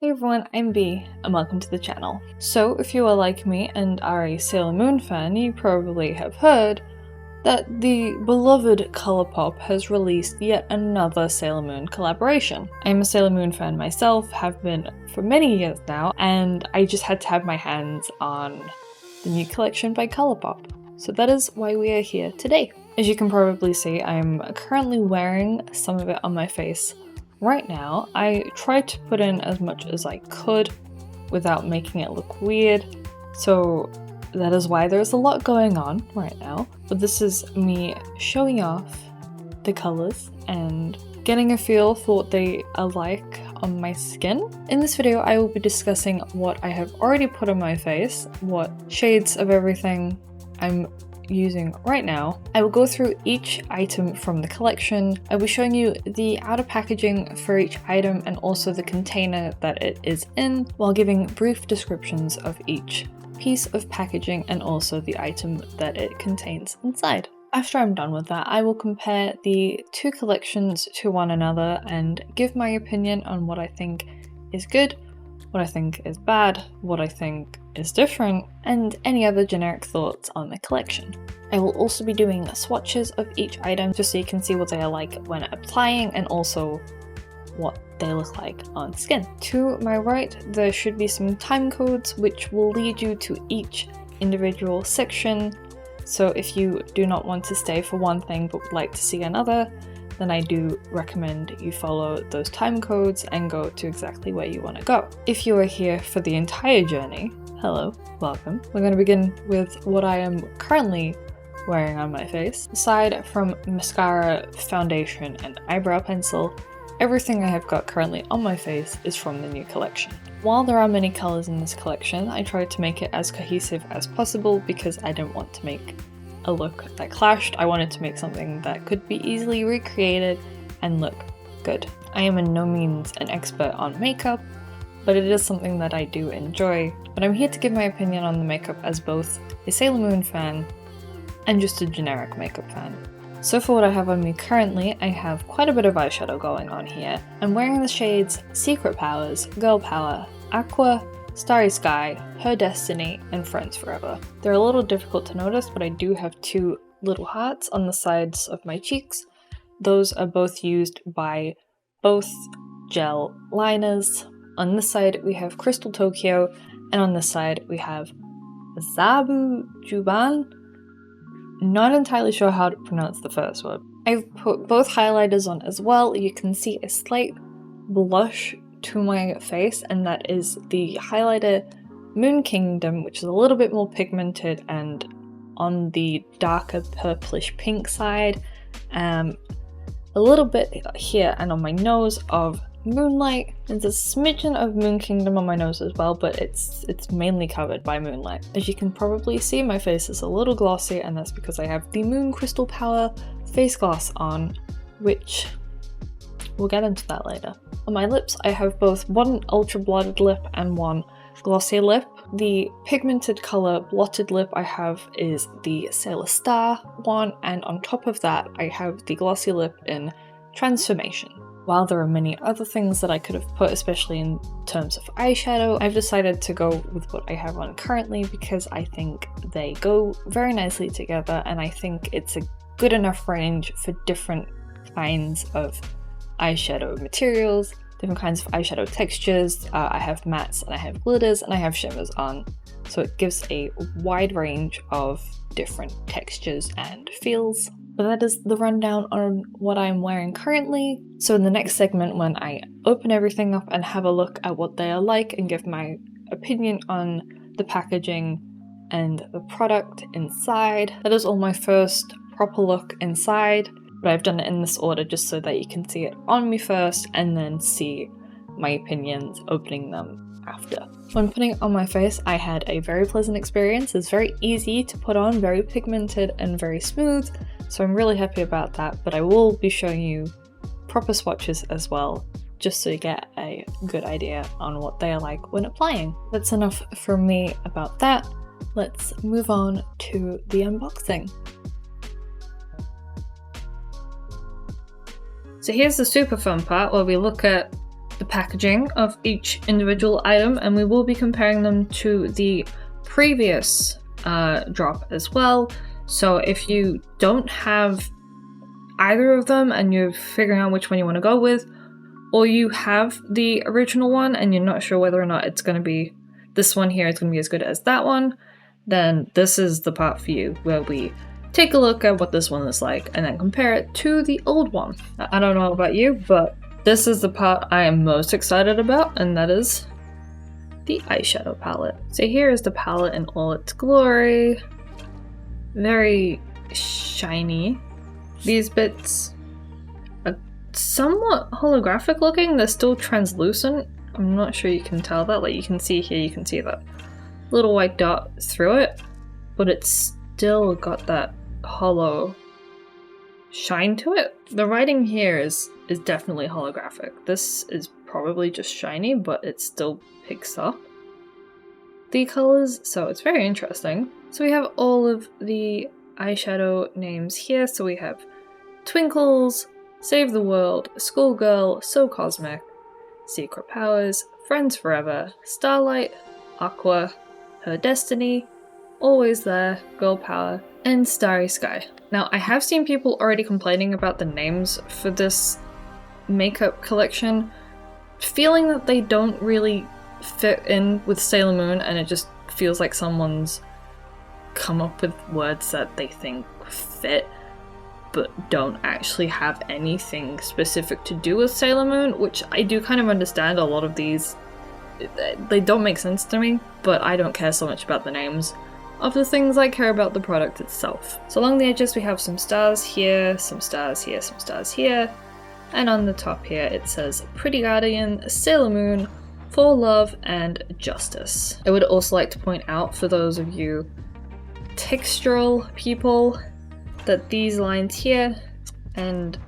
Hey everyone, I'm Bee, and welcome to the channel. So, if you are like me and are a Sailor Moon fan, you probably have heard that the beloved Colourpop has released yet another Sailor Moon collaboration. I'm a Sailor Moon fan myself, have been for many years now, and I just had to have my hands on the new collection by Colourpop. So that is why we are here today. As you can probably see, I'm currently wearing some of it on my face right now. I tried to put in as much as I could without making it look weird, so that is why there's a lot going on right now. But this is me showing off the colours and getting a feel for what they are like on my skin. In this video I will be discussing what I have already put on my face, what shades of everything I'm using right now. I will go through each item from the collection. I will be showing you the outer packaging for each item and also the container that it is in, while giving brief descriptions of each piece of packaging and also the item that it contains inside. After I'm done with that, I will compare the two collections to one another and give my opinion on what I think is good, what I think is bad, what I think is different, and any other generic thoughts on the collection. I will also be doing swatches of each item just so you can see what they are like when applying and also what they look like on skin. To my right, there should be some time codes which will lead you to each individual section. So if you do not want to stay for one thing but would like to see another, then I do recommend you follow those time codes and go to exactly where you want to go. If you are here for the entire journey, hello, welcome. We're going to begin with what I am currently wearing on my face. Aside from mascara, foundation, and eyebrow pencil, everything I have got currently on my face is from the new collection. While there are many colours in this collection, I tried to make it as cohesive as possible because I didn't want to make a look that clashed. I wanted to make something that could be easily recreated and look good. I am in no means an expert on makeup, but it is something that I do enjoy. But I'm here to give my opinion on the makeup as both a Sailor Moon fan and just a generic makeup fan. So for what I have on me currently, I have quite a bit of eyeshadow going on here. I'm wearing the shades Secret Powers, Girl Power, Aqua, Starry Sky, Her Destiny, and Friends Forever. They're a little difficult to notice, but I do have two little hearts on the sides of my cheeks. Those are both used by both gel liners. On this side we have Crystal Tokyo, and on this side we have Zabu Juban. Not entirely sure how to pronounce the first word. I've put both highlighters on as well. You can see a slight blush to my face, and that is the highlighter Moon Kingdom, which is a little bit more pigmented and on the darker purplish pink side. A little bit here and on my nose of Moonlight. There's a smidgen of Moon Kingdom on my nose as well, but it's mainly covered by Moonlight. As you can probably see, my face is a little glossy, and that's because I have the Moon Crystal Power face gloss on, which we'll get into that later. On my lips, I have both one ultra blotted lip and one glossy lip. The pigmented color blotted lip I have is the Sailor Star one, and on top of that I have the glossy lip in Transformation. While there are many other things that I could have put, especially in terms of eyeshadow, I've decided to go with what I have on currently because I think they go very nicely together, and I think it's a good enough range for different kinds of eyeshadow materials, different kinds of eyeshadow textures. I have mattes and I have glitters and I have shimmers on, so it gives a wide range of different textures and feels. But that is the rundown on what I'm wearing currently. So in the next segment, when I open everything up and have a look at what they are like and give my opinion on the packaging and the product inside, that is all my first proper look inside. But I've done it in this order just so that you can see it on me first and then see my opinions opening them after. When putting it on my face, I had a very pleasant experience. It's very easy to put on, very pigmented and very smooth, so I'm really happy about that. But I will be showing you proper swatches as well, just so you get a good idea on what they are like when applying. That's enough from me about that. Let's move on to the unboxing. So here's the super fun part where we look at the packaging of each individual item, and we will be comparing them to the previous drop as well. So if you don't have either of them and you're figuring out which one you want to go with, or you have the original one and you're not sure whether or not it's going to be, this one here is going to be as good as that one, then this is the part for you where we take a look at what this one is like and then compare it to the old one. I don't know about you, but this is the part I am most excited about, and that is the eyeshadow palette. So here is the palette in all its glory. Very shiny. These bits are somewhat holographic looking. They're still translucent. I'm not sure you can tell that. Like, you can see here, you can see that little white dot through it, but it's still got that hollow shine to it. The writing here is definitely holographic. This is probably just shiny, but it still picks up the colors, so it's very interesting. So we have all of the eyeshadow names here. So we have Twinkles, Save the World, Schoolgirl, So Cosmic, Secret Powers, Friends Forever, Starlight, Aqua, Her Destiny, Always There, Girl Power, and Starry Sky. Now, I have seen people already complaining about the names for this makeup collection, feeling that they don't really fit in with Sailor Moon, and it just feels like someone's come up with words that they think fit but don't actually have anything specific to do with Sailor Moon, which I do kind of understand. A lot of these, they don't make sense to me, but I don't care so much about the names of the things. I care about the product itself. So along the edges we have some stars here, some stars here, some stars here, and on the top here it says Pretty Guardian, Sailor Moon, For Love and Justice. I would also like to point out, for those of you textural people, that these lines here and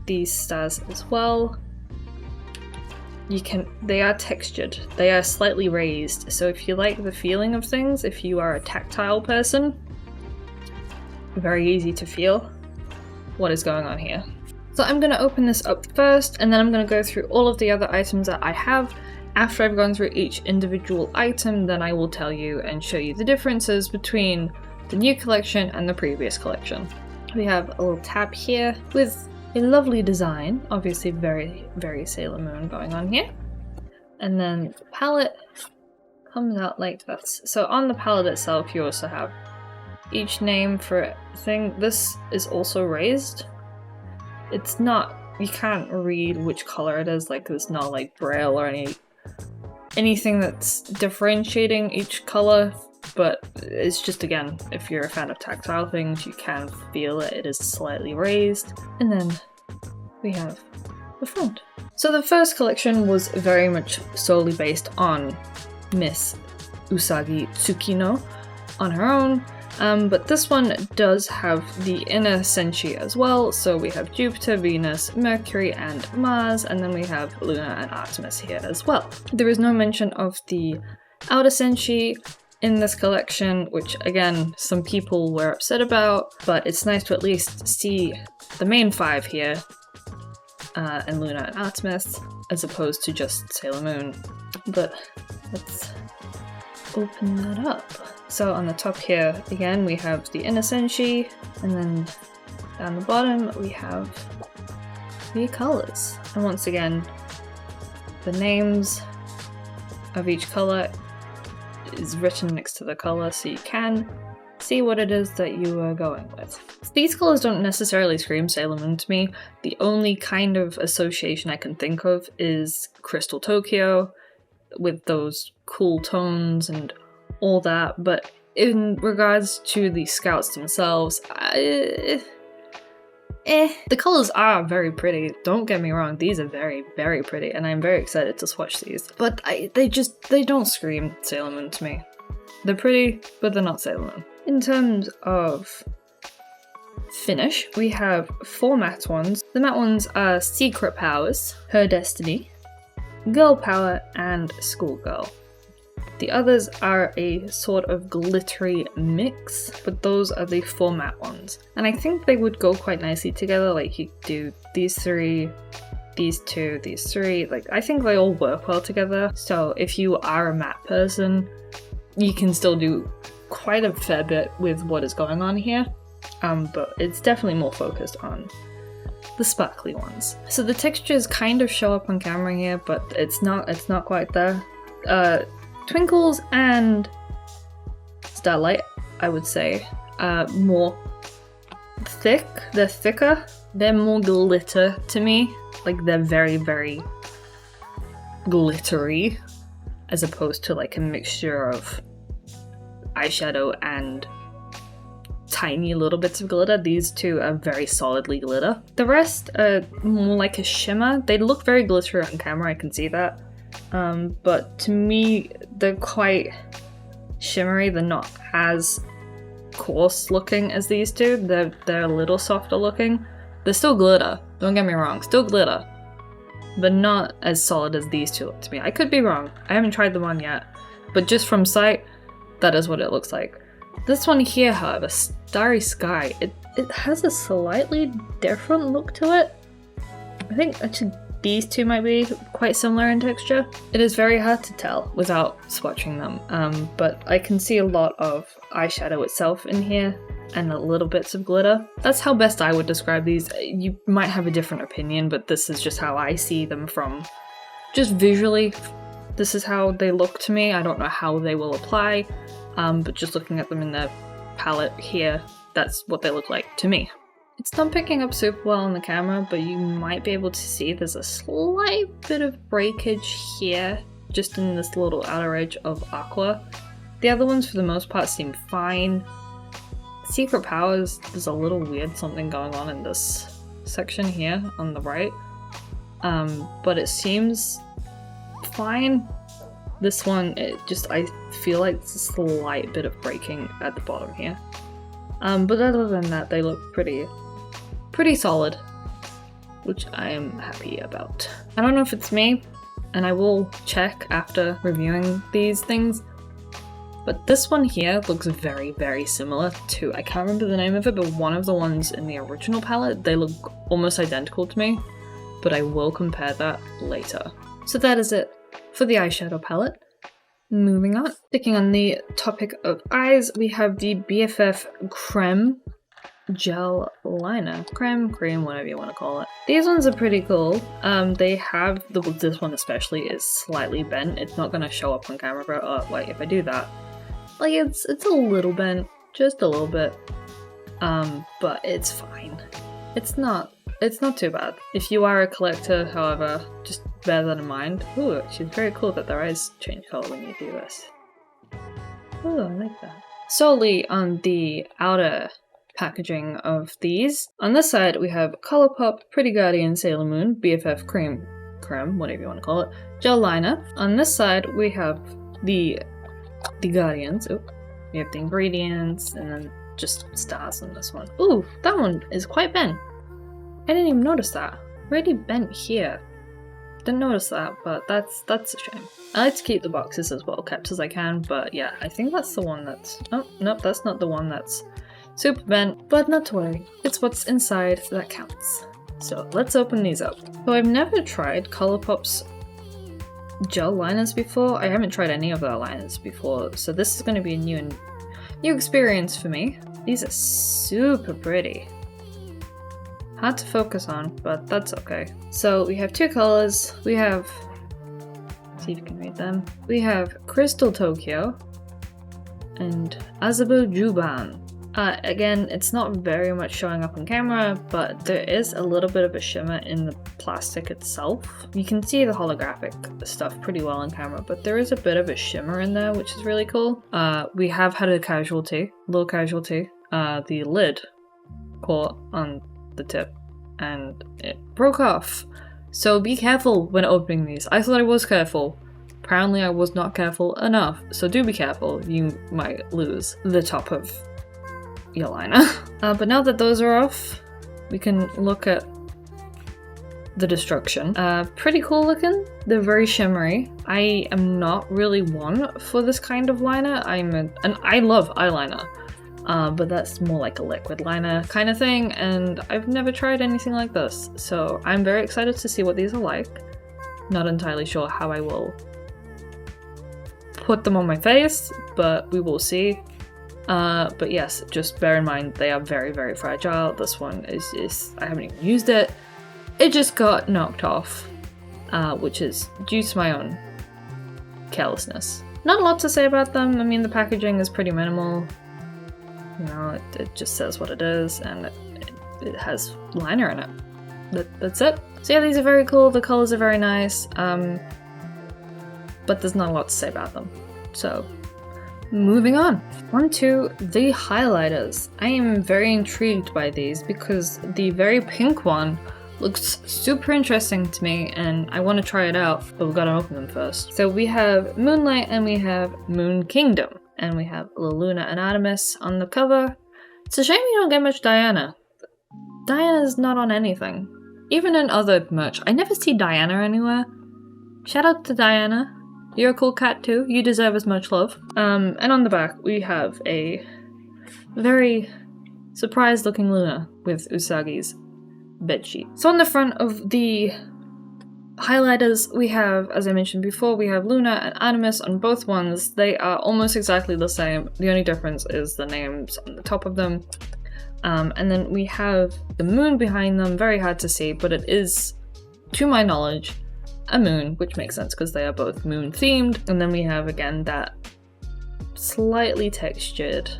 these stars as well, they are textured, they are slightly raised, so if you like the feeling of things, if you are a tactile person, very easy to feel what is going on here. So I'm going to open this up first, and then I'm going to go through all of the other items that I have. After I've gone through each individual item, then I will tell you and show you the differences between the new collection and the previous collection. We have a little tab here with a lovely design, obviously very, very Sailor Moon going on here. And then the palette comes out like this. So on the palette itself, you also have each name for a thing. This is also raised. It's not, you can't read which color it is, like there's not like braille or anything that's differentiating each color. But it's just, again, if you're a fan of tactile things, you can feel it. It is slightly raised. And then we have the front. So the first collection was very much solely based on Miss Usagi Tsukino on her own. But this one does have the inner senshi as well. So we have Jupiter, Venus, Mercury, and Mars. And then we have Luna and Artemis here as well. There is no mention of the outer senshi in this collection, which again, some people were upset about, but it's nice to at least see the main five here, and Luna and Artemis, as opposed to just Sailor Moon. But let's open that up. So on the top here, again, we have the inner senshi, and then down the bottom we have the colors. And once again, the names of each color is written next to the color, so you can see what it is that you are going with. These colors don't necessarily scream Sailor Moon to me. The only kind of association I can think of is Crystal Tokyo, with those cool tones and all that, but in regards to the scouts themselves, the colors are very pretty, don't get me wrong, these are very, very pretty, and I'm very excited to swatch these, but they don't scream Sailor Moon to me. They're pretty, but they're not Sailor Moon. In terms of finish, we have 4 matte ones. The matte ones are Secret Powers, Her Destiny, Girl Power, and Schoolgirl. The others are a sort of glittery mix, but those are the 4 matte ones. And I think they would go quite nicely together, like you do these 3 these two, these three, like I think they all work well together. So if you are a matte person, you can still do quite a fair bit with what is going on here. But it's definitely more focused on the sparkly ones. So the textures kind of show up on camera here, but it's not quite there. Twinkles and Starlight, I would say, more thick. They're thicker. They're more glitter to me. Like they're very, very glittery, as opposed to like a mixture of eyeshadow and tiny little bits of glitter. These two are very solidly glitter. The rest are more like a shimmer. They look very glittery on camera, I can see that. But to me, they're quite shimmery. They're not as coarse looking as these two. They're a little softer looking. They're still glitter, don't get me wrong, still glitter, but not as solid as these two look to me. I could be wrong, I haven't tried them on yet, but just from sight, that is what it looks like. This one here, however, Starry Sky, it has a slightly different look to it. I think actually these two might be quite similar in texture. It is very hard to tell without swatching them, but I can see a lot of eyeshadow itself in here and a little bits of glitter. That's how best I would describe these. You might have a different opinion, but this is just how I see them from just visually. This is how they look to me. I don't know how they will apply, but just looking at them in the palette here, that's what they look like to me. It's not picking up super well on the camera, but you might be able to see there's a slight bit of breakage here, just in this little outer edge of aqua. The other ones for the most part seem fine. Secret Powers, there's a little weird something going on in this section here on the right, but it seems fine. This one, I feel like it's a slight bit of breaking at the bottom here. But other than that, they look pretty solid, which I am happy about. I don't know if it's me, and I will check after reviewing these things, but this one here looks very, very similar to, I can't remember the name of it, but one of the ones in the original palette. They look almost identical to me, but I will compare that later. So that is it for the eyeshadow palette. Moving on. Sticking on the topic of eyes, we have the BFF Creme Gel Liner. Creme, cream, whatever you want to call it. These ones are pretty cool. They have, this one especially is slightly bent. It's not going to show up on camera, but like if I do that, like it's a little bent, just a little bit. But it's fine. It's not too bad. If you are a collector, however, just bear that in mind. Ooh, actually it's very cool that their eyes change color when you do this. Ooh, I like that. Solely on the outer packaging of these. On this side, we have Colourpop, Pretty Guardian, Sailor Moon, BFF Creme, whatever you want to call it, Gel Liner. On this side, we have the Guardians. Oh, we have the ingredients, and then just stars on this one. Ooh, that one is quite bent. I didn't even notice that. Really bent here. Didn't notice that, but that's a shame. I like to keep the boxes as well kept as I can, but yeah, I think that's the one that's... Oh, nope, that's not the one that's super bent, but not to worry. It's what's inside that counts. So let's open these up. So I've never tried Colourpop's gel liners before. I haven't tried any of their liners before, so this is going to be a new experience for me. These are super pretty. Hard to focus on, but that's okay. So we have two colors. We have, let's see if you can read them. We have Crystal Tokyo and Azabu Juban. Again, it's not very much showing up on camera, but there is a little bit of a shimmer in the plastic itself. You can see the holographic stuff pretty well on camera, but there is a bit of a shimmer in there, which is really cool. We have had a little casualty. The lid caught on the tip and it broke off. So be careful when opening these. I thought I was careful. Apparently I was not careful enough. So do be careful. You might lose the top of your liner. But now that those are off, we can look at the destruction. Pretty cool looking. They're very shimmery. I am not really one for this kind of liner. And I love eyeliner, but that's more like a liquid liner kind of thing, and I've never tried anything like this, so I'm very excited to see what these are like. Not entirely sure how I will put them on my face, but we will see. But yes, just bear in mind they are very, very fragile. This one is I haven't even used it. It just got knocked off, which is due to my own carelessness. Not a lot to say about them. I mean, the packaging is pretty minimal. You know, it just says what it is, and it has liner in it. That's it. So yeah, these are very cool. The colors are very nice, but there's not a lot to say about them. So moving on to the highlighters. I am very intrigued by these because the very pink one looks super interesting to me and I want to try it out, but we've got to open them first. So we have Moonlight and we have Moon Kingdom, and we have Luna and Artemis on the cover. It's a shame you don't get much Diana. Diana's not on anything. Even in other merch, I never see Diana anywhere. Shout out to Diana. You're a cool cat too. You deserve as much love. And on the back, we have a very surprised looking Luna with Usagi's bedsheet. So on the front of the highlighters, we have, as I mentioned before, we have Luna and Artemis on both ones. They are almost exactly the same. The only difference is the names on the top of them. And then we have the moon behind them. Very hard to see, but it is, to my knowledge, a moon, which makes sense because they are both moon themed. And then we have again that slightly textured,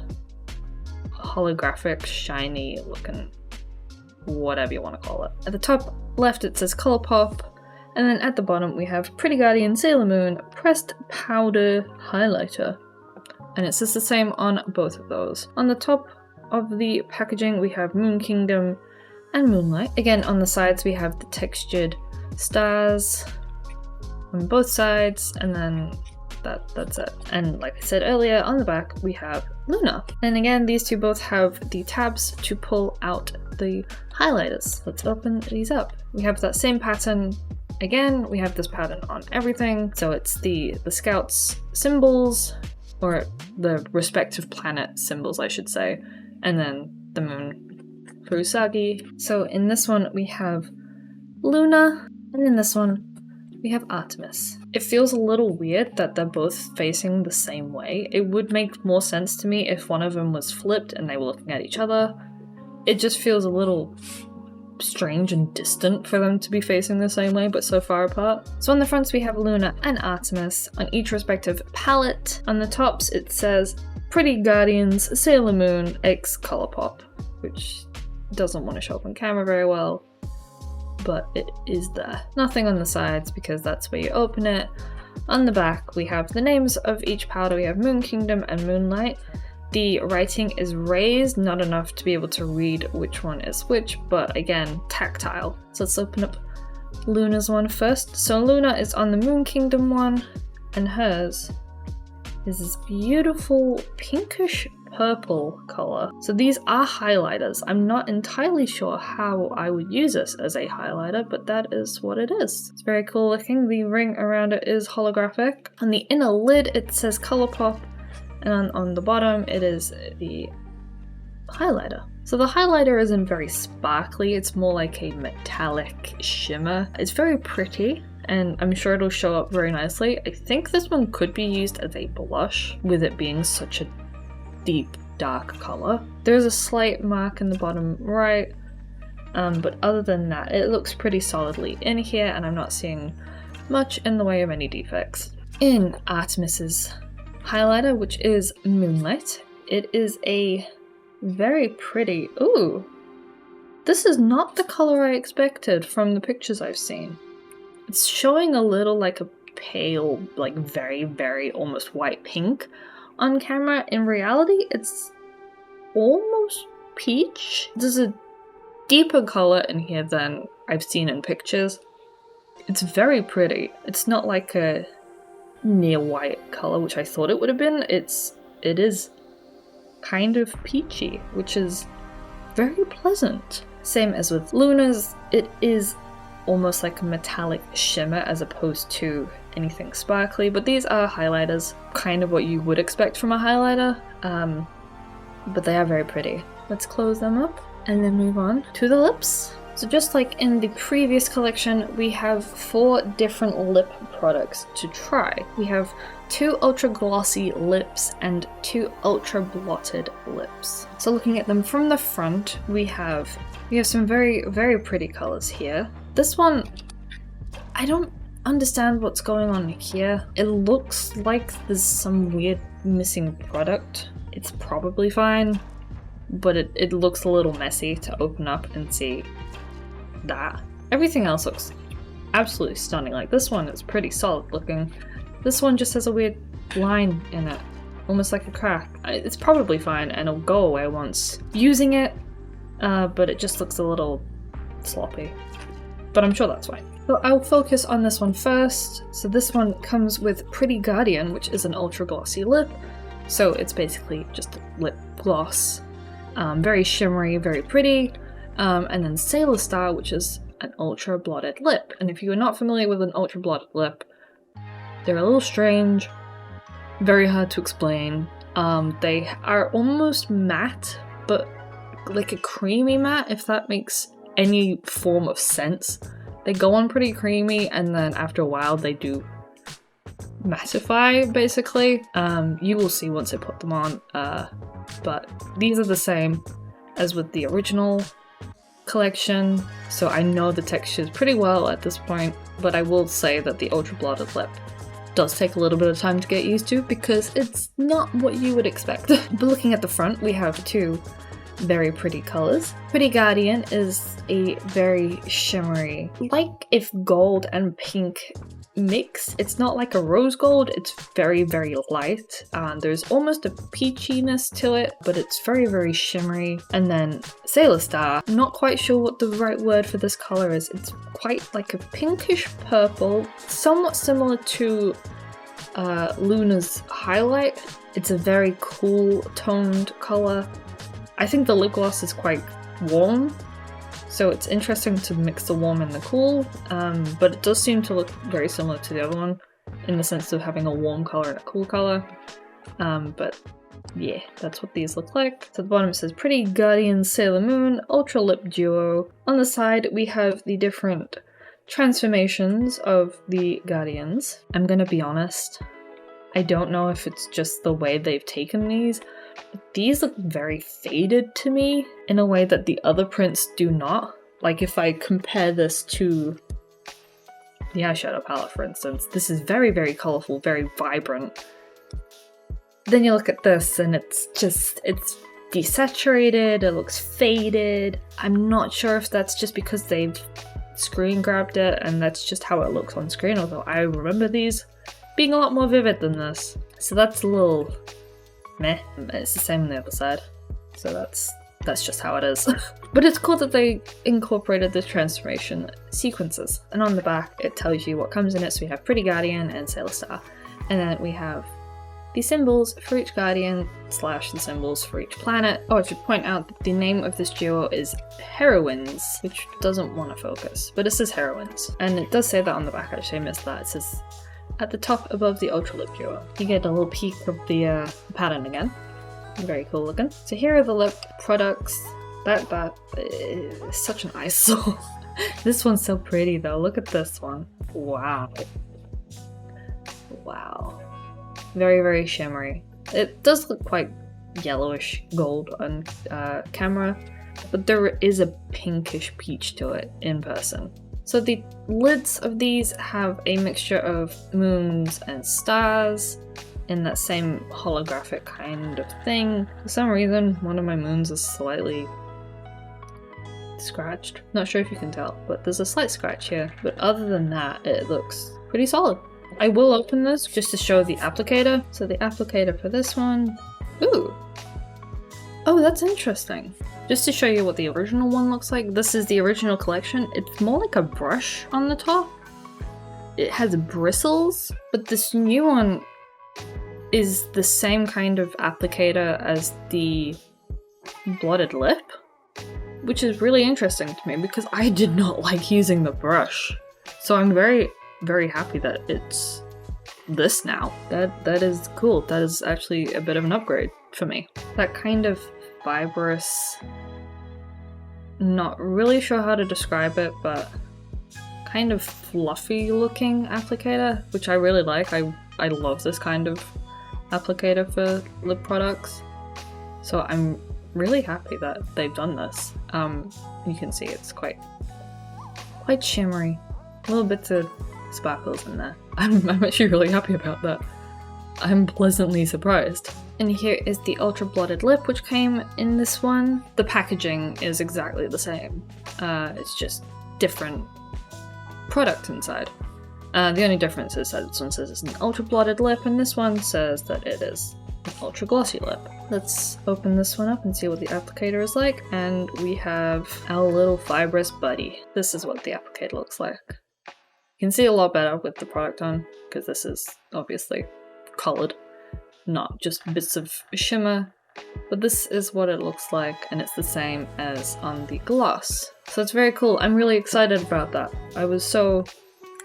holographic, shiny looking, whatever you want to call it. At the top left it says Colourpop, and then at the bottom we have Pretty Guardian Sailor Moon Pressed Powder Highlighter, and it says the same on both of those. On the top of the packaging we have Moon Kingdom and Moonlight. Again, on the sides we have the textured stars on both sides, and then that's it. And like I said earlier, on the back we have Luna. And again, these two both have the tabs to pull out the highlighters. Let's open these up. We have that same pattern. Again, we have this pattern on everything. So it's the Scouts symbols, or the respective planet symbols, I should say, and then the moon for Usagi. So in this one we have Luna, and in this one we have Artemis. It feels a little weird that they're both facing the same way. It would make more sense to me if one of them was flipped and they were looking at each other. It just feels a little strange and distant for them to be facing the same way, but so far apart. So on the fronts we have Luna and Artemis on each respective palette. On the tops it says Pretty Guardians Sailor Moon x Colourpop, which doesn't want to show up on camera very well, but it is there. Nothing on the sides because that's where you open it. On the back we have the names of each powder. We have Moon Kingdom and Moonlight. The writing is raised, not enough to be able to read which one is which, but again, tactile. So let's open up Luna's one first. So Luna is on the Moon Kingdom one, and hers is this beautiful pinkish purple color. So these are highlighters. I'm not entirely sure how I would use this as a highlighter, but that is what it is. It's very cool looking. The ring around it is holographic. On the inner lid it says Colourpop, and on the bottom it is the highlighter. So the highlighter isn't very sparkly, it's more like a metallic shimmer. It's very pretty, and I'm sure it'll show up very nicely. I think this one could be used as a blush, with it being such a deep dark color. There's a slight mark in the bottom right, but other than that it looks pretty solidly in here, and I'm not seeing much in the way of any defects. In Artemis's highlighter, which is Moonlight, it is a very pretty, ooh, this is not the color I expected from the pictures I've seen. It's showing a little like a pale, like very, very almost white pink on camera. In reality, it's almost peach. There's a deeper color in here than I've seen in pictures. It's very pretty. It's not like a near white color, which I thought it would have been. It is kind of peachy, which is very pleasant. Same as with Luna's, it is almost like a metallic shimmer as opposed to anything sparkly, but these are highlighters, kind of what you would expect from a highlighter. but they are very pretty. Let's close them up and then move on to the lips. So just like in the previous collection, we have 4 different lip products to try. We have 2 ultra glossy lips and 2 ultra blotted lips. So looking at them from the front, we have some very, very pretty colors here. This one, I don't understand what's going on here. It looks like there's some weird missing product. It's probably fine, but it looks a little messy to open up and see that. Everything else looks absolutely stunning. Like this one is pretty solid looking. This one just has a weird line in it, almost like a crack. It's probably fine and it'll go away once using it, but it just looks a little sloppy. But I'm sure that's fine. So I'll focus on this one first. So this one comes with Pretty Guardian, which is an ultra glossy lip. So it's basically just a lip gloss. Very shimmery, very pretty. And then Sailor Star, which is an ultra blotted lip. And if you are not familiar with an ultra blotted lip, they're a little strange, very hard to explain. They are almost matte, but like a creamy matte, if that makes any form of sense. They go on pretty creamy, and then after a while they do mattify, basically. You will see once I put them on, but these are the same as with the original collection, so I know the textures pretty well at this point, but I will say that the ultra blotted lip does take a little bit of time to get used to because it's not what you would expect. But looking at the front, we have 2 very pretty colors. Pretty Guardian is a very shimmery, like if gold and pink mix. It's not like a rose gold, it's very, very light. There's almost a peachiness to it, but it's very, very shimmery. And then Sailor Star, I'm not quite sure what the right word for this color is. It's quite like a pinkish purple, somewhat similar to Luna's highlight. It's a very cool toned color. I think the lip gloss is quite warm, so it's interesting to mix the warm and the cool, but it does seem to look very similar to the other one in the sense of having a warm color and a cool color. But yeah, that's what these look like. So at the bottom it says Pretty Guardian Sailor Moon Ultra Lip Duo. On the side we have the different transformations of the Guardians. I'm gonna be honest, I don't know if it's just the way they've taken these, but these look very faded to me in a way that the other prints do not. Like if I compare this to the eyeshadow palette, for instance, this is very, very colourful, very vibrant. Then you look at this and it's desaturated, it looks faded. I'm not sure if that's just because they've screen grabbed it and that's just how it looks on screen, although I remember these being a lot more vivid than this. So that's a little meh. It's the same on the other side. So that's just how it is. But it's cool that they incorporated the transformation sequences. And on the back it tells you what comes in it. So we have Pretty Guardian and Sailor Star. And then we have the symbols for each Guardian / the symbols for each planet. Oh, I should point out that the name of this duo is Heroines, which doesn't want to focus, but it says Heroines. And it does say that on the back, actually I missed that. It says at the top above the Ultra Lip Duo. You get a little peek of the pattern again. Very cool looking. So here are the lip products. That is such an eyesore. This one's so pretty though. Look at this one. Wow. Wow. Very, very shimmery. It does look quite yellowish gold on camera, but there is a pinkish peach to it in person. So the lids of these have a mixture of moons and stars in that same holographic kind of thing. For some reason, one of my moons is slightly scratched. Not sure if you can tell, but there's a slight scratch here. But other than that, it looks pretty solid. I will open this just to show the applicator. So the applicator for this one, ooh, oh, that's interesting. Just to show you what the original one looks like, this is the original collection. It's more like a brush on the top. It has bristles, but this new one is the same kind of applicator as the blotted lip, which is really interesting to me because I did not like using the brush. So I'm very, very happy that it's this now. That is cool. That is actually a bit of an upgrade for me. That kind of fibrous, not really sure how to describe it, but kind of fluffy looking applicator, which I really like. I love this kind of applicator for lip products. So I'm really happy that they've done this. You can see it's quite shimmery. Little bits of sparkles in there. I'm actually really happy about that. I'm pleasantly surprised. And here is the Ultra Blotted Lip, which came in this one. The packaging is exactly the same. It's just different product inside. The only difference is that this one says it's an Ultra Blotted Lip, and this one says that it is an Ultra Glossy Lip. Let's open this one up and see what the applicator is like. And we have our little fibrous buddy. This is what the applicator looks like. You can see a lot better with the product on, because this is obviously coloured, not just bits of shimmer. But this is what it looks like, and it's the same as on the gloss. So it's very cool. I'm really excited about that. I was so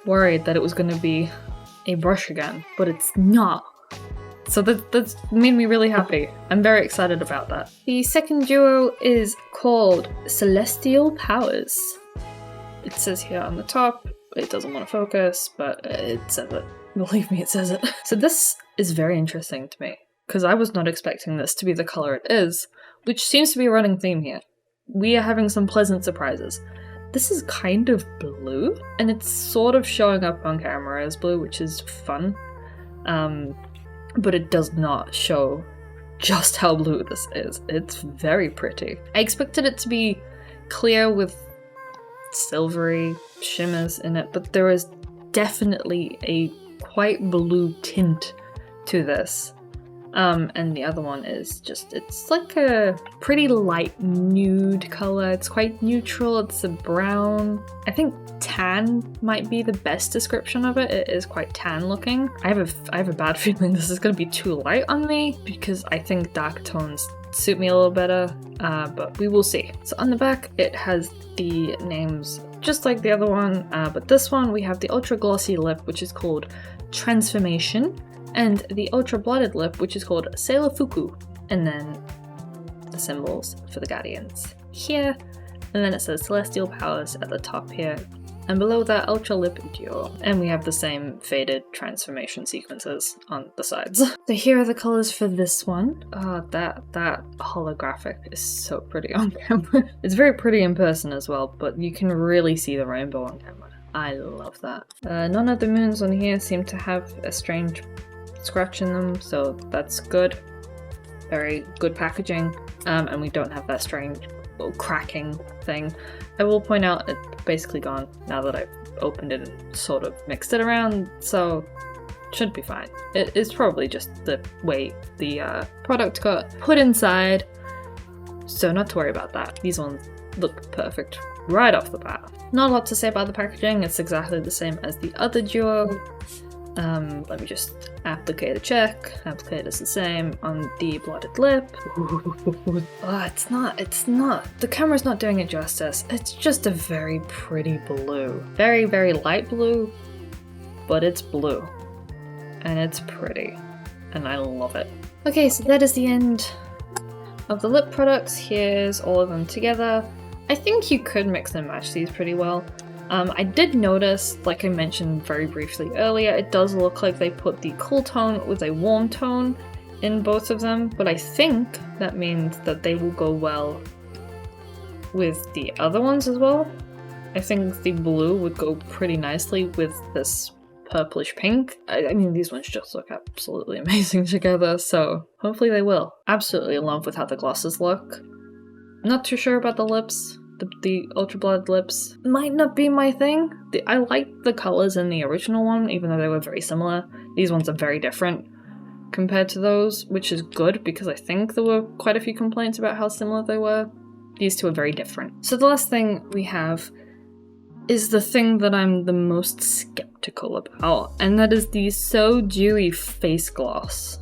worried that it was going to be a brush again, but it's not. So that's made me really happy. I'm very excited about that. The second duo is called Celestial Powers. It says here on the top. It doesn't want to focus, but it says it. Believe me, it says it. So this is very interesting to me, because I was not expecting this to be the color it is, which seems to be a running theme here. We are having some pleasant surprises. This is kind of blue, and it's sort of showing up on camera as blue, which is fun. But it does not show just how blue this is. It's very pretty. I expected it to be clear with silvery shimmers in it, but there is definitely a quite blue tint to this. And the other one is just, it's like a pretty light nude color. It's quite neutral. It's a brown. I think tan might be the best description of it. It is quite tan looking. I have a bad feeling this is going to be too light on me, because I think dark tones suit me a little better, but we will see. So on the back, it has the names just like the other one, but this one we have the Ultra Glossy Lip, which is called Transformation, and the Ultra Blotted Lip, which is called Sailor Fuku, and then the symbols for the Guardians here, and then it says Celestial Powers at the top here, and below that Ultra Lip Duo, and we have the same faded transformation sequences on the sides. So here are the colors for this one. That holographic is so pretty on camera. It's very pretty in person as well, but you can really see the rainbow on camera. I love that. None of the moons on here seem to have a strange scratch in them, so that's good. Very good packaging, and we don't have that strange little cracking thing. I will point out it's basically gone now that I've opened it and sort of mixed it around, so should be fine. It is probably just the way the product got put inside, so not to worry about that. These ones look perfect right off the bat. Not a lot to say about the packaging. It's exactly the same as the other duo. Let me just applicator check. Applicator's the same on the blotted lip. Oh, it's not. The camera's not doing it justice. It's just a very pretty blue. Very, very light blue, but it's blue. And it's pretty. And I love it. Okay, so that is the end of the lip products. Here's all of them together. I think you could mix and match these pretty well. I did notice, like I mentioned very briefly earlier, it does look like they put the cool tone with a warm tone in both of them, but I think that means that they will go well with the other ones as well. I think the blue would go pretty nicely with this purplish pink. I mean, these ones just look absolutely amazing together, so hopefully they will. Absolutely in love with how the glosses look. Not too sure about the lips. The Ultra Blotted lips might not be my thing. I like the colors in the original one, even though they were very similar. These ones are very different compared to those, which is good because I think there were quite a few complaints about how similar they were. These two are very different. So the last thing we have is the thing that I'm the most skeptical about, and that is the So Dewy Face Gloss.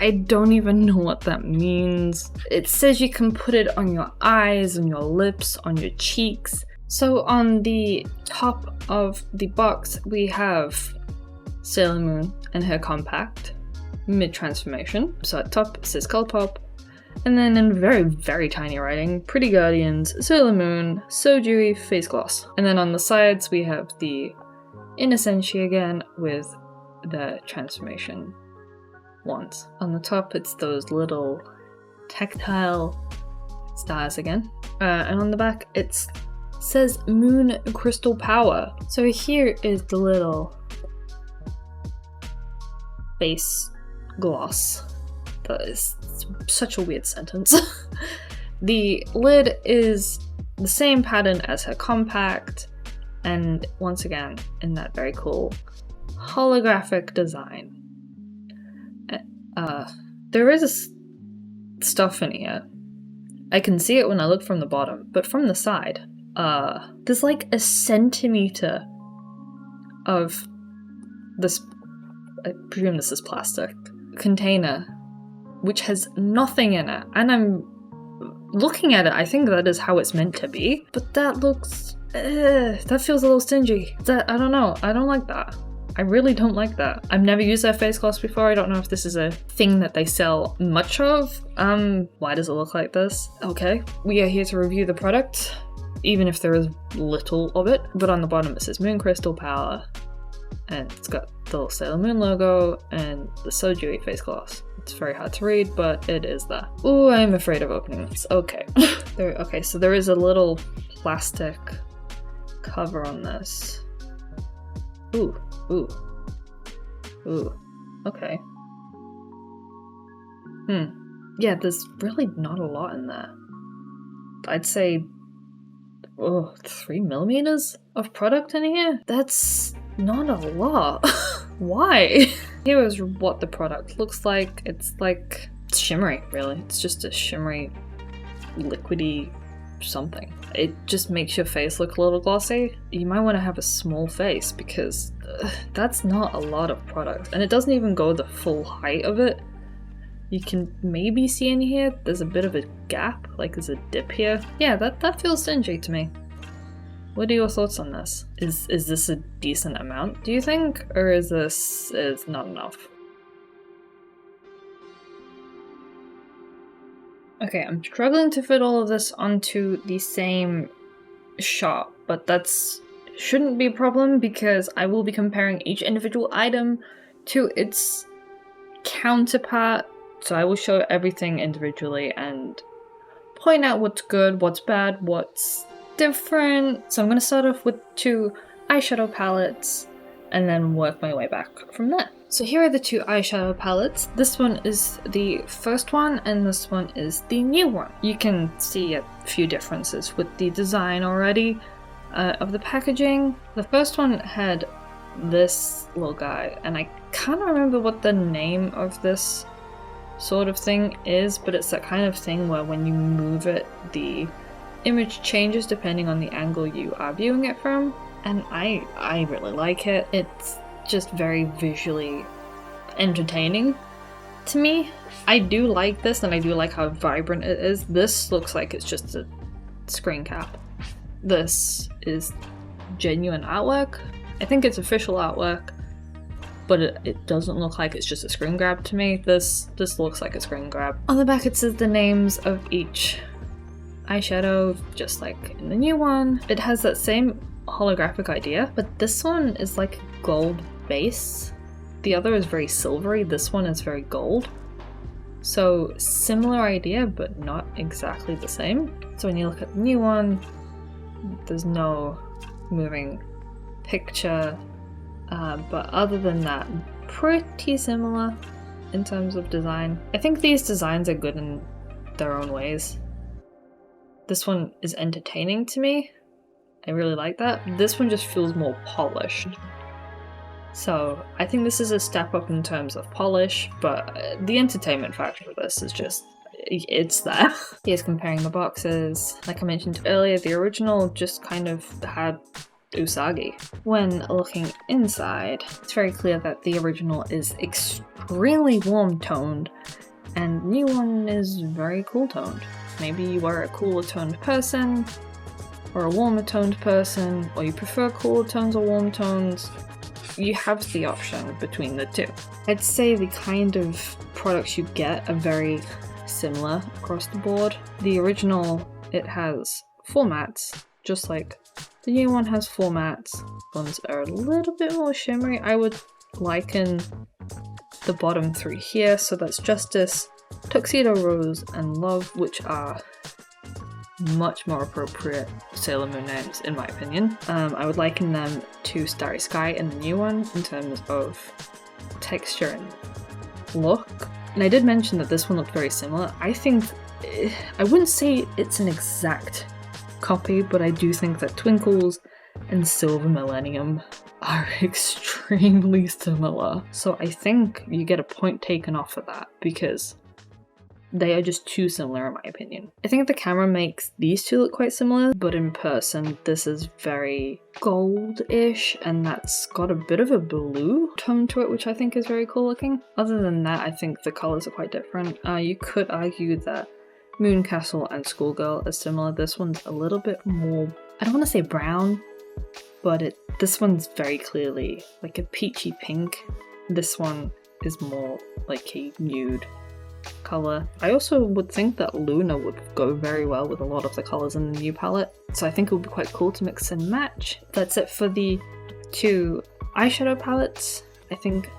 I don't even know what that means. It says you can put it on your eyes, on your lips, on your cheeks. So on the top of the box, we have Sailor Moon and her compact mid-transformation. So at top it says Colourpop, and then in very, very tiny writing, Pretty Guardians, Sailor Moon, So Dewy, Face Gloss. And then on the sides we have the Innocentia again with the transformation wands. On the top it's those little tactile stars again. And on the back it says Moon Crystal Power. So here is the little face gloss. That is such a weird sentence. The lid is the same pattern as her compact, and once again in that very cool holographic design. There is stuff in here. I can see it when I look from the bottom, but from the side, there's like a centimeter of this, I presume this is plastic, container, which has nothing in it. And I'm looking at it, I think that is how it's meant to be, but that looks, that feels a little stingy. I don't know, I don't like that. I really don't like that. I've never used their face gloss before. I don't know if this is a thing that they sell much of. Why does it look like this? Okay, we are here to review the product, even if there is little of it. But on the bottom it says Moon Crystal Power, and it's got the little Sailor Moon logo and the So Dewy face gloss. It's very hard to read, but it is there. Ooh, I'm afraid of opening this. Okay. Okay, so there is a little plastic cover on this. Ooh. Okay. Yeah, there's really not a lot in there. I'd say, 3 millimeters of product in here? That's not a lot. Why? Here is what the product looks like. It's like shimmery, really. It's just a shimmery, liquidy something. It just makes your face look a little glossy. You might want to have a small face because that's not a lot of product, and it doesn't even go the full height of it. You can maybe see in here there's a bit of a gap, like there's a dip here. Yeah, that feels stingy to me. What are your thoughts on this? Is this a decent amount, do you think, or is not enough? Okay, I'm struggling to fit all of this onto the same shot, but that's shouldn't be a problem because I will be comparing each individual item to its counterpart. So I will show everything individually and point out what's good, what's bad, what's different. So I'm going to start off with 2 eyeshadow palettes and then work my way back from there. So here are the 2 eyeshadow palettes. This one is the first one and this one is the new one. You can see a few differences with the design already of the packaging. The first one had this little guy, and I can't remember what the name of this sort of thing is, but it's that kind of thing where when you move it, the image changes depending on the angle you are viewing it from, and I really like it. It's just very visually entertaining to me. I do like this, and I do like how vibrant it is. This looks like it's just a screen cap. This is genuine artwork. I think it's official artwork, but it doesn't look like it's just a screen grab to me. This looks like a screen grab. On the back it says the names of each eyeshadow, just like in the new one. It has that same holographic idea, but this one is like gold base. The other is very silvery, this one is very gold. So similar idea, but not exactly the same. So when you look at the new one, there's no moving picture, but other than that, pretty similar in terms of design. I think these designs are good in their own ways. This one is entertaining to me. I really like that. This one just feels more polished. So I think this is a step up in terms of polish, but the entertainment factor of this is just, it's there. Here's comparing the boxes. Like I mentioned earlier, the original just kind of had Usagi. When looking inside, it's very clear that the original is extremely warm toned and the new one is very cool toned. Maybe you are a cooler toned person or a warmer toned person, or you prefer cooler tones or warm tones. you have the option between the two. I'd say the kind of products you get are very similar across the board. The original, it has 4 mattes, just like the new one has 4 mattes. Ones are a little bit more shimmery. I would liken the bottom 3 here, so that's Justice, Tuxedo Rose, and Love, which are much more appropriate Sailor Moon names in my opinion. I would liken them to Starry Sky and the new one in terms of texture and look. And I did mention that this one looked very similar. I think, I wouldn't say it's an exact copy, but I do think that Twinkles and Silver Millennium are extremely similar. So I think you get a point taken off of that because they are just too similar in my opinion. I think the camera makes these two look quite similar, but in person this is very gold-ish and that's got a bit of a blue tone to it, which I think is very cool looking. Other than that, I think the colors are quite different. You could argue that Moon Castle and Schoolgirl are similar. This one's a little bit more, I don't want to say brown, but this one's very clearly like a peachy pink. This one is more like a nude color. I also would think that Luna would go very well with a lot of the colors in the new palette, so I think it would be quite cool to mix and match. That's it for the 2 eyeshadow palettes. I think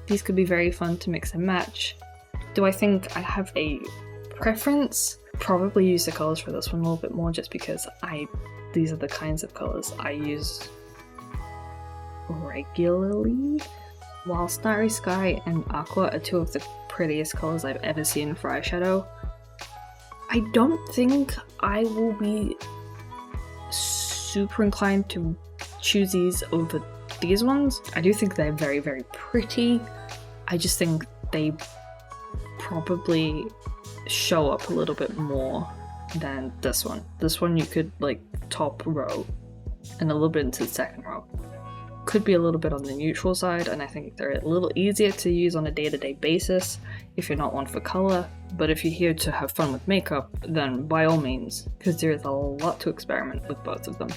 these could be very fun to mix and match. Do I think I have a preference? Probably use the colors for this one a little bit more just because these are the kinds of colors I use regularly. While Starry Sky and Aqua are 2 of the prettiest colors I've ever seen for eyeshadow, I don't think I will be super inclined to choose these over these ones. I do think they're very, very pretty. I just think they probably show up a little bit more than this one. This one you could like top row and a little bit into the second row. Could be a little bit on the neutral side, and I think they're a little easier to use on a day-to-day basis if you're not one for color, but if you're here to have fun with makeup, then by all means, because there is a lot to experiment with both of them.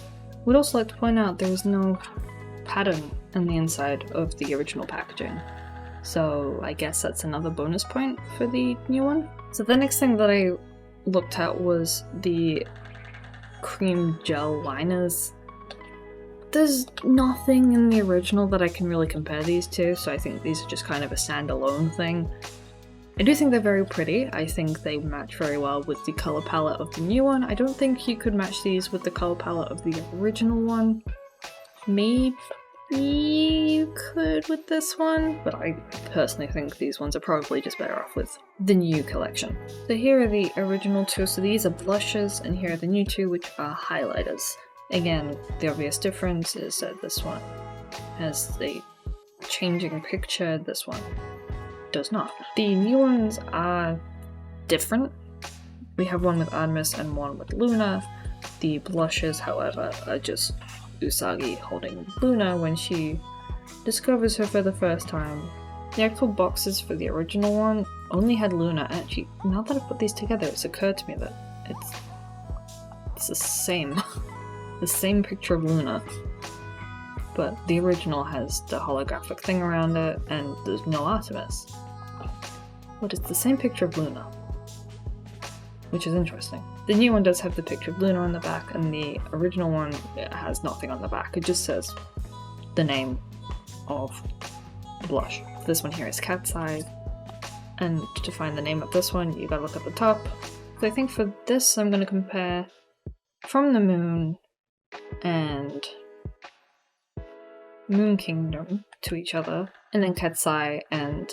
Would also like to point out there is no pattern on the inside of the original packaging, so I guess that's another bonus point for the new one. So the next thing that I looked at was the cream gel liners. There's nothing in the original that I can really compare these to, so I think these are just kind of a standalone thing. I do think they're very pretty. I think they match very well with the color palette of the new one. I don't think you could match these with the color palette of the original one. Maybe you could with this one, but I personally think these ones are probably just better off with the new collection. So here are the original 2, so these are blushes, and here are the new 2, which are highlighters. Again, the obvious difference is that this one has a changing picture, this one does not. The new ones are different. We have one with Artemis and one with Luna. The blushes, however, are just Usagi holding Luna when she discovers her for the first time. The actual boxes for the original one only had Luna. Actually, now that I put these together, it's occurred to me that it's the same. The same picture of Luna, but the original has the holographic thing around it and there's no Artemis. But it's the same picture of Luna, which is interesting. The new one does have the picture of Luna on the back, and the original one has nothing on the back. It just says the name of the blush. This one here is Cat's Eye, and to find the name of this one you gotta look at the top. So I think for this I'm gonna compare From the Moon and Moon Kingdom to each other, and then Cat's Eye and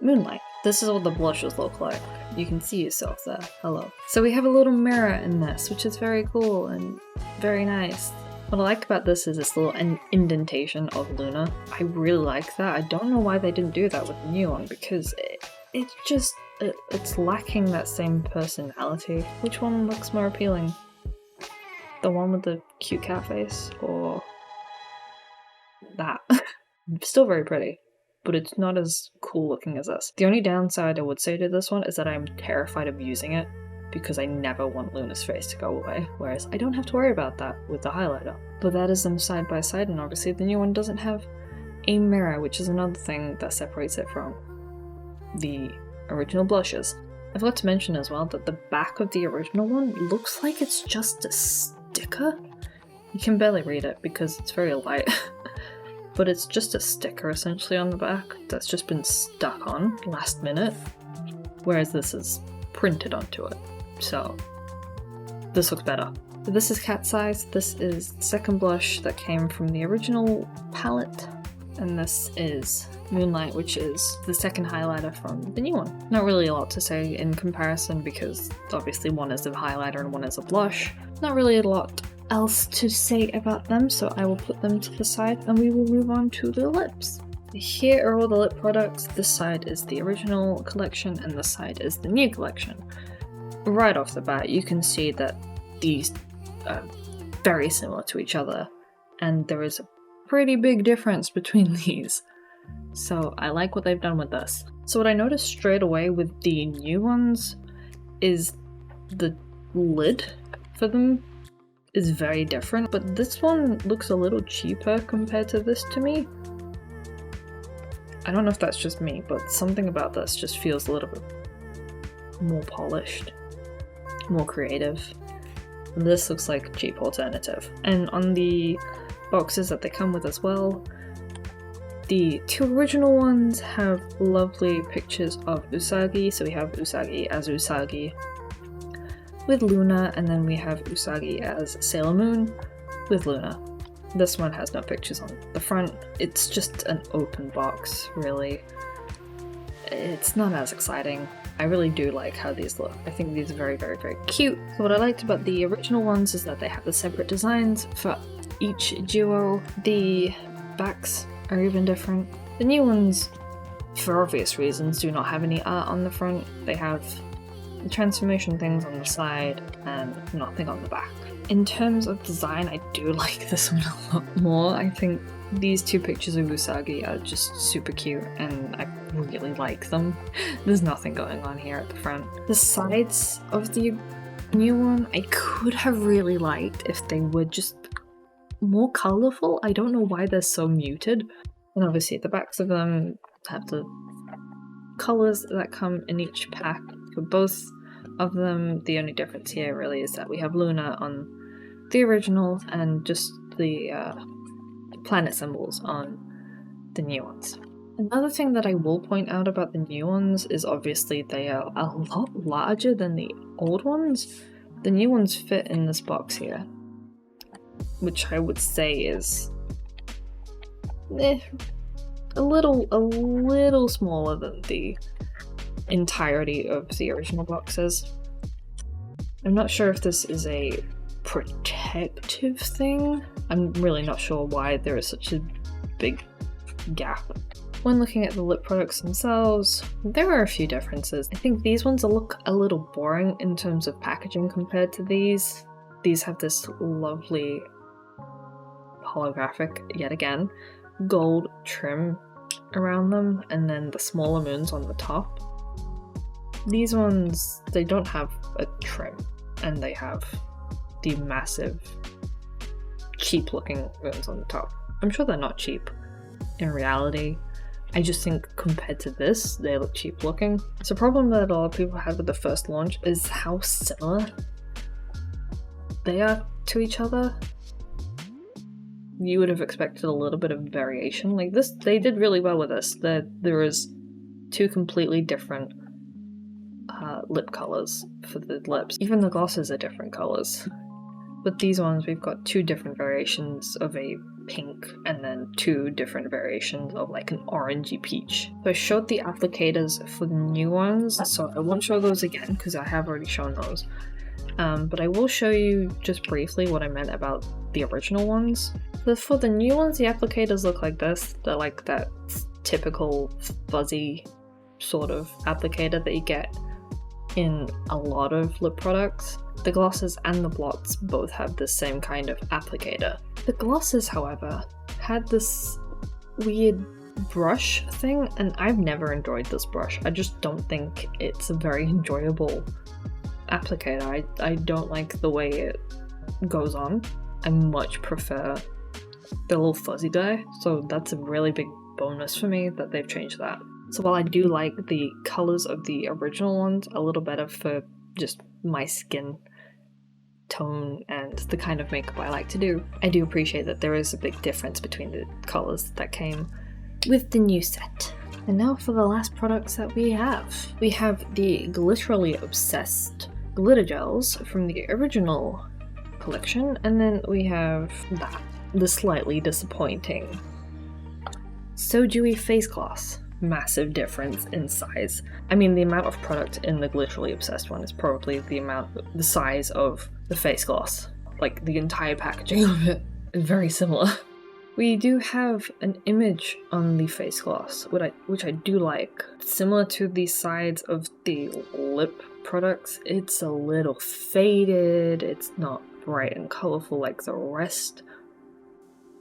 Moonlight. This is what the blushes look like. You can see yourself there. Hello. So we have a little mirror in this, which is very cool and very nice. What I like about this is this little indentation of Luna. I really like that. I don't know why they didn't do that with the new one, because it's lacking that same personality. Which one looks more appealing? The one with the cute cat face, or that? Still very pretty, but it's not as cool looking as this. The only downside I would say to this one is that I'm terrified of using it because I never want Luna's face to go away, whereas I don't have to worry about that with the highlighter. But that is them side by side, and obviously the new one doesn't have a mirror, which is another thing that separates it from the original blushes. I forgot to mention as well that the back of the original one looks like it's just a sticker. You can barely read it because it's very light, but it's just a sticker essentially on the back that's just been stuck on last minute, whereas this is printed onto it. So this looks better. This is Cat Size. This is the second blush that came from the original palette, and this is Moonlight, which is the second highlighter from the new one. Not really a lot to say in comparison because obviously one is a highlighter and one is a blush. Not really a lot else to say about them, so I will put them to the side and we will move on to the lips. Here are all the lip products. This side is the original collection and this side is the new collection. Right off the bat, you can see that these are very similar to each other, and there is a pretty big difference between these. So I like what they've done with this. So what I noticed straight away with the new ones is the lid for them is very different, but this one looks a little cheaper compared to this to me. I don't know if that's just me, but something about this just feels a little bit more polished, more creative. This looks like a cheap alternative. And on the boxes that they come with as well, the two original ones have lovely pictures of Usagi. So we have Usagi as Usagi with Luna, and then we have Usagi as Sailor Moon with Luna. This one has no pictures on the front. It's just an open box, really. It's not as exciting. I really do like how these look. I think these are very, very, very cute. So what I liked about the original ones is that they have the separate designs for each duo. The backs are even different. The new ones, for obvious reasons, do not have any art on the front. They have the transformation things on the side and nothing on the back. In terms of design, I do like this one a lot more. I think these two pictures of Usagi are just super cute and I really like them. There's nothing going on here at the front. The sides of the new one, I could have really liked if they were just more colourful. I don't know why they're so muted. And obviously the backs of them have the colours that come in each pack for both of them. The only difference here really is that we have Luna on the original and just the planet symbols on the new ones. Another thing that I will point out about the new ones is obviously they are a lot larger than the old ones. The new ones fit in this box here, which I would say is a little smaller than the entirety of the original boxes. I'm not sure if this is a protective thing. I'm really not sure why there is such a big gap. When looking at the lip products themselves, there are a few differences. I think these ones look a little boring in terms of packaging compared to these. These have this lovely holographic, yet again, gold trim around them, and then the smaller moons on the top. These ones, they don't have a trim, and they have the massive, cheap looking moons on the top. I'm sure they're not cheap in reality. I just think compared to this, they look cheap looking. It's a problem that a lot of people had with the first launch is how similar they are to each other. You would have expected a little bit of variation. Like this, they did really well with this. There is two completely different lip colors for the lips. Even the glosses are different colors. But these ones, we've got two different variations of a pink and then two different variations of like an orangey peach. So I showed the applicators for the new ones, so I won't show those again because I have already shown those. But I will show you just briefly what I meant about the original ones. So for the new ones, the applicators look like this. They're like that typical fuzzy sort of applicator that you get in a lot of lip products. The glosses and the blots both have the same kind of applicator. The glosses, however, had this weird brush thing, and I've never enjoyed this brush. I just don't think it's a very enjoyable applicator. I don't like the way it goes on. I much prefer the little fuzzy dye, so that's a really big bonus for me that they've changed that. So while I do like the colors of the original ones a little better for just my skin tone and the kind of makeup I like to do, I do appreciate that there is a big difference between the colors that came with the new set. And now for the last products that we have. We have the Glitterally Obsessed glitter gels from the original collection, and then we have that, the slightly disappointing So Dewy face gloss. Massive difference in size. I mean, the amount of product in the Glitterally Obsessed one is probably the size of the face gloss. Like, the entire packaging of it is very similar. We do have an image on the face gloss, which I do like. Similar to the sides of the lip products, it's a little faded, it's not bright and colorful like the rest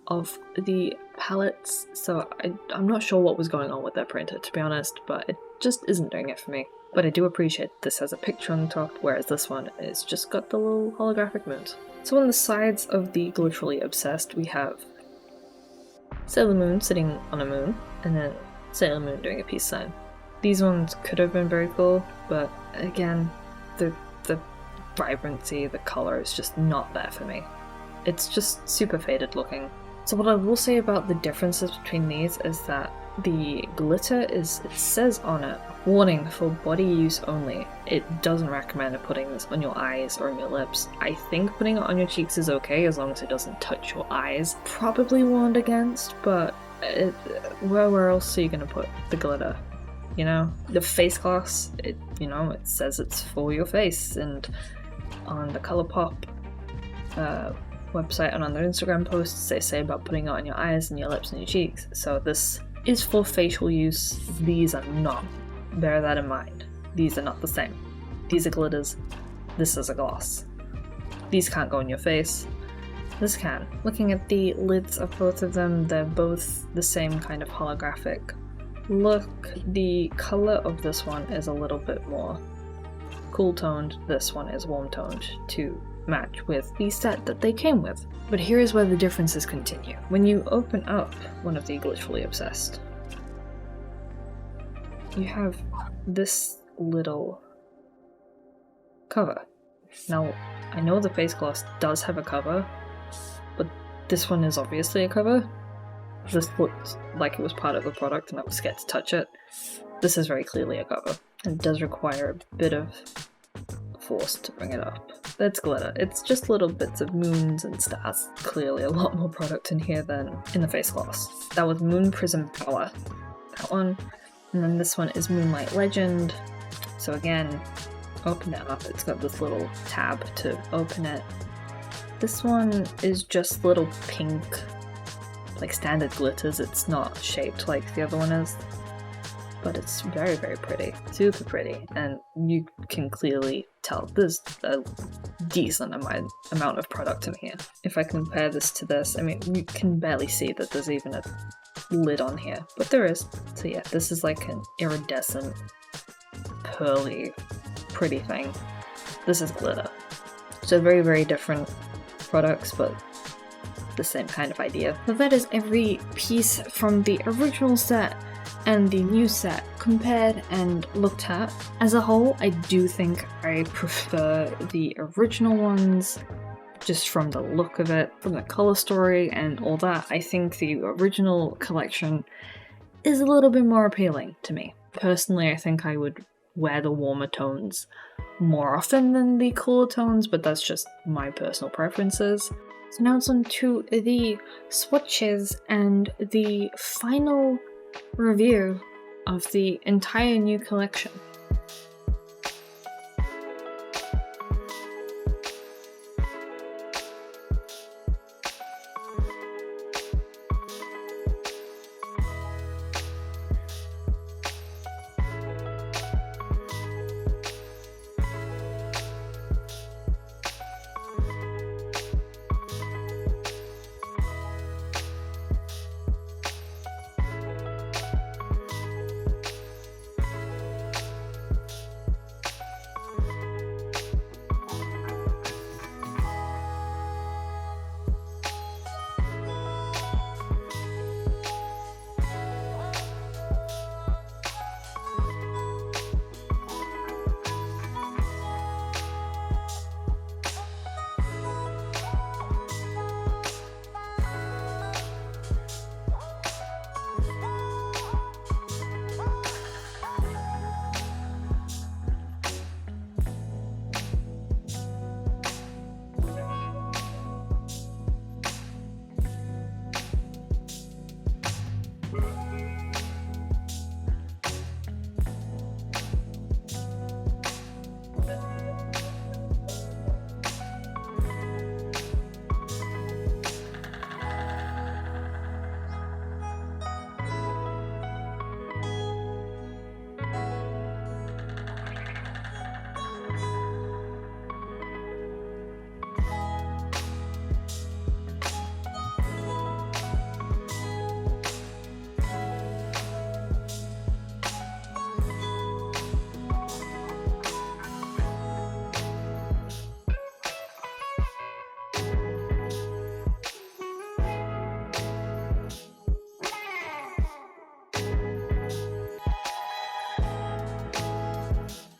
of the palettes, so I'm not sure what was going on with that printer, to be honest, but it just isn't doing it for me. But I do appreciate this has a picture on the top, whereas this one is just got the little holographic moons. So on the sides of the Glitterally Obsessed, we have Sailor Moon sitting on a moon, and then Sailor Moon doing a peace sign. These ones could have been very cool, but again, the vibrancy, the color is just not there for me. It's just super faded looking. So what I will say about the differences between these is that the glitter it says on it, warning for body use only. It doesn't recommend putting this on your eyes or on your lips. I think putting it on your cheeks is okay as long as it doesn't touch your eyes. Probably warned against, but where else are you gonna put the glitter? You know? The face gloss, it says it's for your face, and on the Colourpop website and on their Instagram posts they say about putting it on your eyes and your lips and your cheeks. So this is for facial use. These are not. Bear that in mind. These are not the same. These are glitters. This is a gloss. These can't go on your face. This can. Looking at the lids of both of them, they're both the same kind of holographic look. The color of this one is a little bit more cool toned. This one is warm toned to match with the set that they came with. But here is where the differences continue. When you open up one of the Glitterally Obsessed, you have this little cover. Now, I know the face gloss does have a cover, but this one is obviously a cover. This looked like it was part of the product and I was scared to touch it. This is very clearly a cover. It does require a bit of force to bring it up. That's glitter. It's just little bits of moons and stars. Clearly a lot more product in here than in the face gloss. That was Moon Prism Power. That one. And then this one is Moonlight Legend. So again, open it up. It's got this little tab to open it. This one is just little pink, like standard glitters. It's not shaped like the other one is. But it's very, very pretty. Super pretty. And you can clearly tell there's a decent amount of product in here. If I compare this to this, I mean, you can barely see that there's even a lid on here, but there is. So yeah, this is like an iridescent, pearly, pretty thing. This is glitter. So very, very different products, but the same kind of idea. But that is every piece from the original set and the new set compared and looked at. As a whole, I do think I prefer the original ones, just from the look of it, from the color story and all that. I think the original collection is a little bit more appealing to me. Personally, I think I would wear the warmer tones more often than the cooler tones, but that's just my personal preferences. So now it's on to the swatches and the final review of the entire new collection.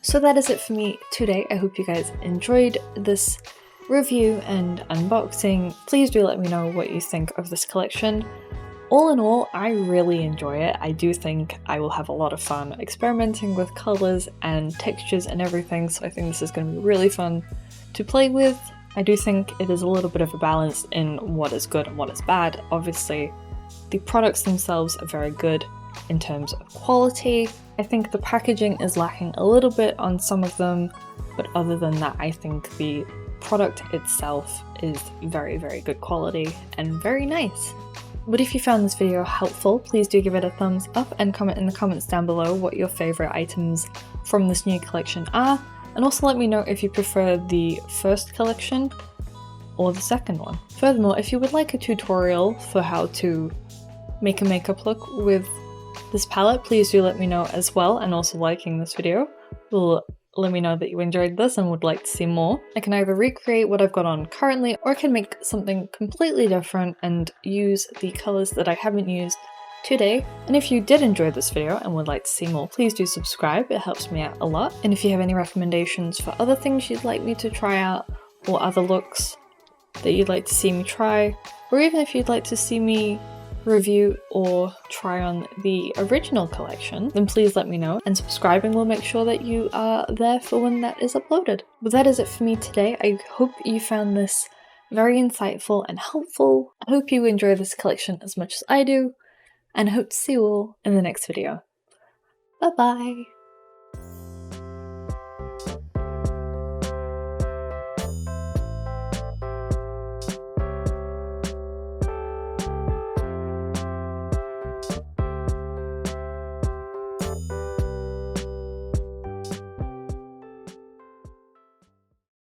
So that is it for me today. I hope you guys enjoyed this review and unboxing. Please do let me know what you think of this collection. All in all, I really enjoy it. I do think I will have a lot of fun experimenting with colours and textures and everything, so I think this is going to be really fun to play with. I do think it is a little bit of a balance in what is good and what is bad. Obviously, the products themselves are very good in terms of quality. I think the packaging is lacking a little bit on some of them, but other than that, I think the product itself is very, very good quality and very nice. But if you found this video helpful, please do give it a thumbs up and comment in the comments down below what your favourite items from this new collection are, and also let me know if you prefer the first collection or the second one. Furthermore, if you would like a tutorial for how to make a makeup look with this palette, please do let me know as well, and also liking this video will let me know that you enjoyed this and would like to see more. I can either recreate what I've got on currently, or I can make something completely different and use the colours that I haven't used today. And if you did enjoy this video and would like to see more, please do subscribe, it helps me out a lot. And if you have any recommendations for other things you'd like me to try out, or other looks that you'd like to see me try, or even if you'd like to see me review or try on the original collection, then please let me know, and subscribing will make sure that you are there for when that is uploaded. But that is it for me today. I hope you found this very insightful and helpful. I hope you enjoy this collection as much as I do, and I hope to see you all in the next video. Bye bye!